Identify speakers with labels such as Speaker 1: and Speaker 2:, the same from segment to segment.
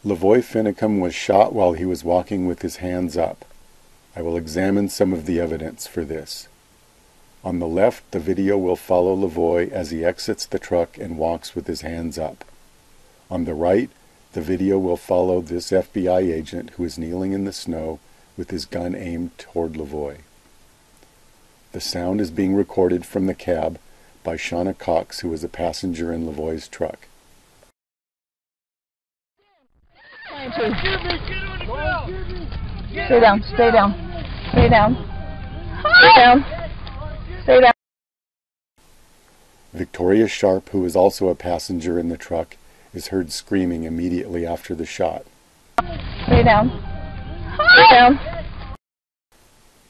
Speaker 1: LaVoy Finicum was shot while he was walking with his hands up. I will examine some of the evidence for this. On the left, the video will follow LaVoy as he exits the truck and walks with his hands up. On the right, the video will follow this FBI agent who is kneeling in the snow with his gun aimed toward LaVoy. The sound is being recorded from the cab by Shauna Cox, who was a passenger in LaVoy's truck.
Speaker 2: Stay down, stay down, stay down, stay down, stay down.
Speaker 1: Victoria Sharp, who is also a passenger in the truck, is heard screaming immediately after the shot.
Speaker 2: Stay down, stay down.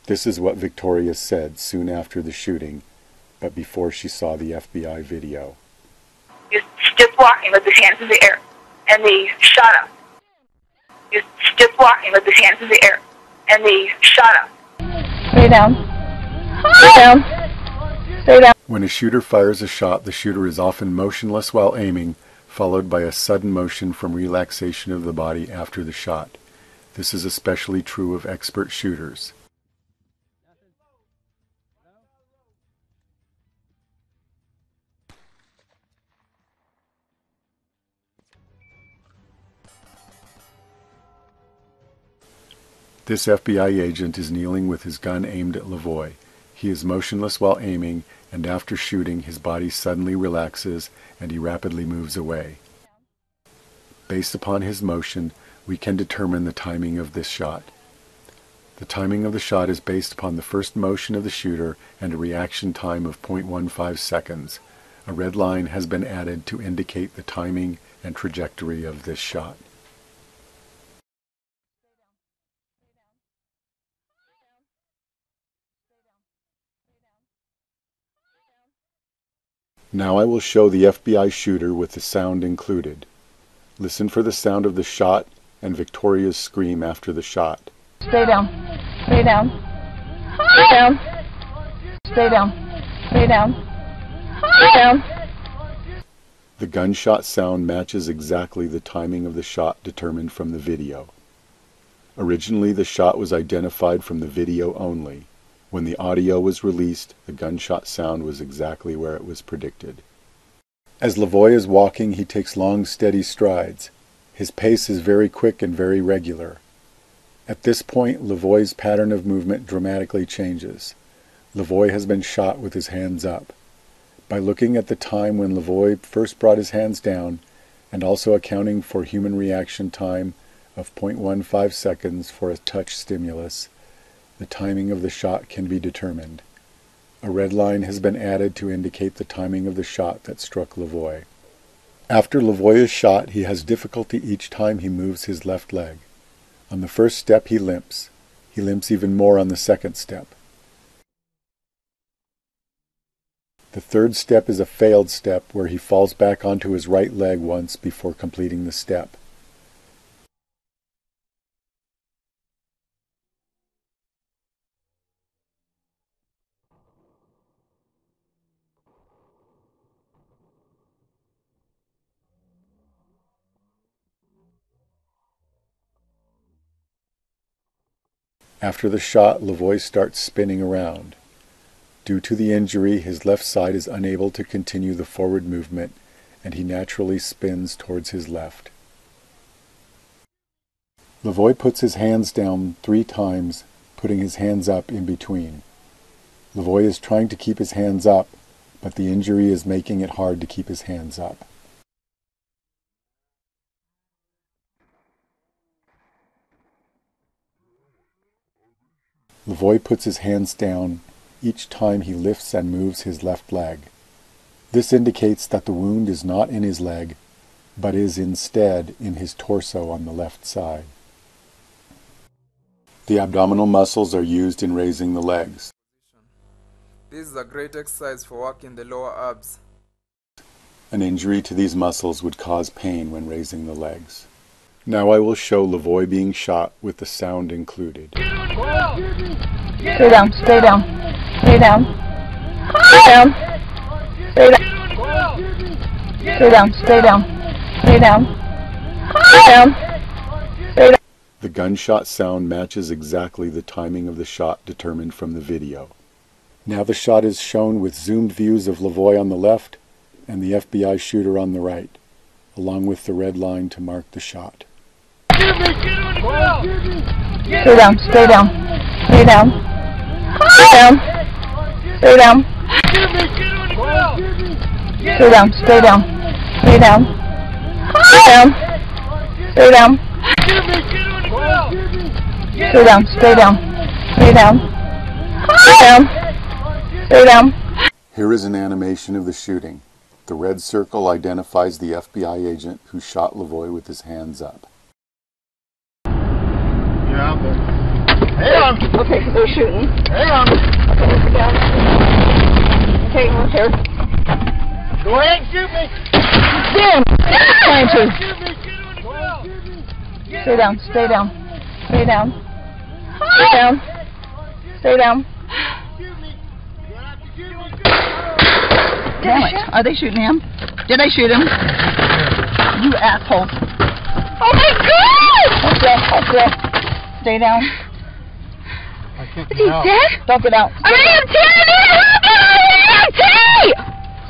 Speaker 1: This is what Victoria said soon after the shooting, but before she saw the FBI video.
Speaker 3: He was just walking with his hands in the air, and they shot him. He was just walking with his hands in the air, and they shot him.
Speaker 2: Stay down, stay down, stay down.
Speaker 1: When a shooter fires a shot, the shooter is often motionless while aiming, followed by a sudden motion from relaxation of the body after the shot. This is especially true of expert shooters. This FBI agent is kneeling with his gun aimed at LaVoy. He is motionless while aiming, and after shooting, his body suddenly relaxes and he rapidly moves away. Based upon his motion, we can determine the timing of this shot. The timing of the shot is based upon the first motion of the shooter and a reaction time of 0.15 seconds. A red line has been added to indicate the timing and trajectory of this shot. Now I will show the FBI shooter with the sound included. Listen for the sound of the shot and Victoria's scream after the shot.
Speaker 2: Stay down, stay down, stay down, stay down, stay down, stay down.
Speaker 1: The gunshot sound matches exactly the timing of the shot determined from the video. Originally, the shot was identified from the video only. When the audio was released, the gunshot sound was exactly where it was predicted. As LaVoy is walking, he takes long, steady strides. His pace is very quick and very regular. At this point, LaVoy's pattern of movement dramatically changes. LaVoy has been shot with his hands up. By looking at the time when LaVoy first brought his hands down, and also accounting for human reaction time of 0.15 seconds for a touch stimulus, the timing of the shot can be determined. A red line has been added to indicate the timing of the shot that struck LaVoy. After LaVoy is shot, he has difficulty each time he moves his left leg. On the first step he limps. He limps even more on the second step. The third step is a failed step where he falls back onto his right leg once before completing the step. After the shot, LaVoy starts spinning around. Due to the injury, his left side is unable to continue the forward movement, and he naturally spins towards his left. LaVoy puts his hands down 3 times, putting his hands up in between. LaVoy is trying to keep his hands up, but the injury is making it hard to keep his hands up. LaVoy puts his hands down each time he lifts and moves his left leg. This indicates that the wound is not in his leg, but is instead in his torso on the left side. The abdominal muscles are used in raising the legs.
Speaker 4: This is a great exercise for working the lower abs.
Speaker 1: An injury to these muscles would cause pain when raising the legs. Now I will show LaVoy being shot with the sound included.
Speaker 2: Stay down, stay down, stay down, stay down, stay down, stay down, stay down, stay down, stay down.
Speaker 1: The gunshot sound matches exactly the timing of the shot determined from the video. Now the shot is shown with zoomed views of LaVoy on the left and the FBI shooter on the right, along with the red line to mark the shot.
Speaker 2: Stay down, stay down, stay down, stay down, stay down, stay down, stay down, stay down, stay down, stay down, stay down, stay down, stay down, stay down, stay down.
Speaker 1: Here is an animation of the shooting. The red circle identifies the FBI agent who shot LaVoy with his hands up.
Speaker 5: Yeah, but hang on.
Speaker 2: Okay, they're shooting.
Speaker 5: Hang on.
Speaker 2: Okay, we're here.
Speaker 5: Go ahead and shoot me.
Speaker 2: Damn! Trying to.
Speaker 5: Shoot me. Go out.
Speaker 2: Stay down, stay down, stay down, stay down, stay down.
Speaker 5: Shoot me. You have to shoot me.
Speaker 2: Damn it. Are they shooting him? Did I shoot him? You asshole. Oh my God! Okay. Stay down.
Speaker 5: I can't
Speaker 2: Is he dead? Don't get out. I'm EMT!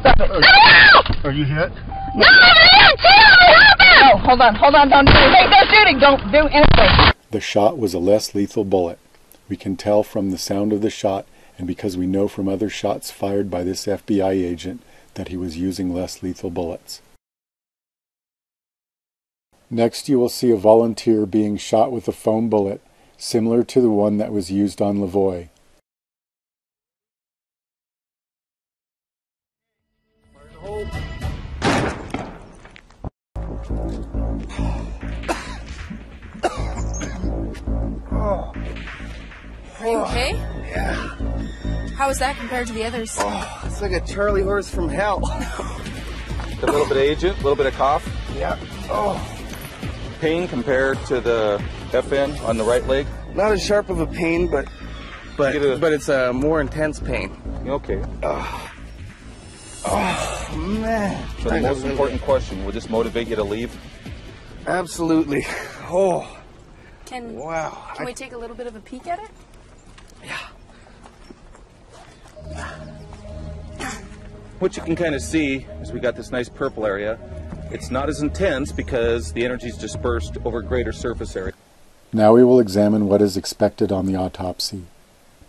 Speaker 2: Stop it.
Speaker 5: Are you hit?
Speaker 2: No, I'm EMT! No, hold on, don't do anything. They're shooting. Don't do anything.
Speaker 1: The shot was a less lethal bullet. We can tell from the sound of the shot, and because we know from other shots fired by this FBI agent that he was using less lethal bullets. Next you will see a volunteer being shot with a foam bullet, similar to the one that was used on LaVoy.
Speaker 6: Are you okay?
Speaker 7: Yeah.
Speaker 6: How is that compared to the others?
Speaker 7: Oh, it's like a Charlie horse from hell.
Speaker 8: A little bit of agent, a little bit of cough.
Speaker 7: Yeah. Oh.
Speaker 8: Pain compared to the FN on the right leg.
Speaker 7: Not as sharp of a pain, but it's a more intense pain.
Speaker 8: Okay.
Speaker 7: Oh man.
Speaker 8: So the most important question, will this motivate you to leave?
Speaker 7: Absolutely. Oh.
Speaker 6: Can we take a little bit of a peek at it?
Speaker 7: Yeah.
Speaker 8: What you can kind of see is we got this nice purple area. It's not as intense because the energy is dispersed over a greater surface area.
Speaker 1: Now we will examine what is expected on the autopsy.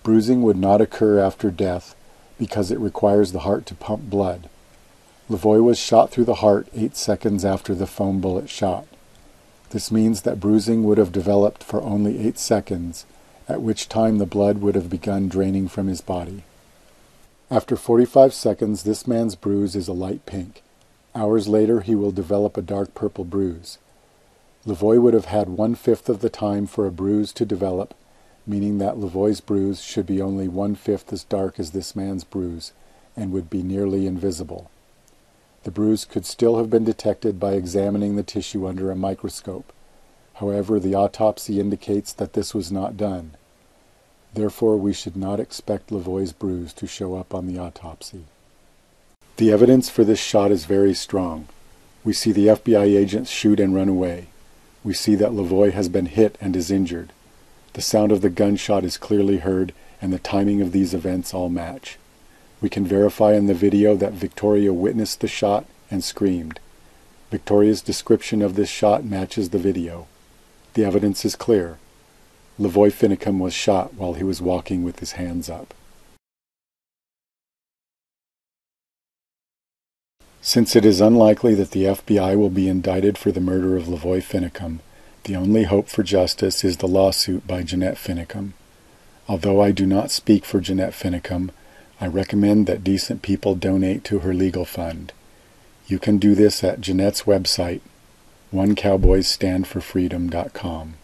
Speaker 1: Bruising would not occur after death because it requires the heart to pump blood. LaVoy was shot through the heart 8 seconds after the foam bullet shot. This means that bruising would have developed for only 8 seconds, at which time the blood would have begun draining from his body. After 45 seconds, this man's bruise is a light pink. Hours later, he will develop a dark purple bruise. LaVoy would have had 1/5 of the time for a bruise to develop, meaning that LaVoy's bruise should be only 1/5 as dark as this man's bruise, and would be nearly invisible. The bruise could still have been detected by examining the tissue under a microscope. However, the autopsy indicates that this was not done. Therefore, we should not expect LaVoy's bruise to show up on the autopsy. The evidence for this shot is very strong. We see the FBI agents shoot and run away. We see that LaVoy has been hit and is injured. The sound of the gunshot is clearly heard, and the timing of these events all match. We can verify in the video that Victoria witnessed the shot and screamed. Victoria's description of this shot matches the video. The evidence is clear. LaVoy Finicum was shot while he was walking with his hands up. Since it is unlikely that the FBI will be indicted for the murder of LaVoy Finicum, the only hope for justice is the lawsuit by Jeanette Finicum. Although I do not speak for Jeanette Finicum, I recommend that decent people donate to her legal fund. You can do this at Jeanette's website, onecowboysstandforfreedom.com.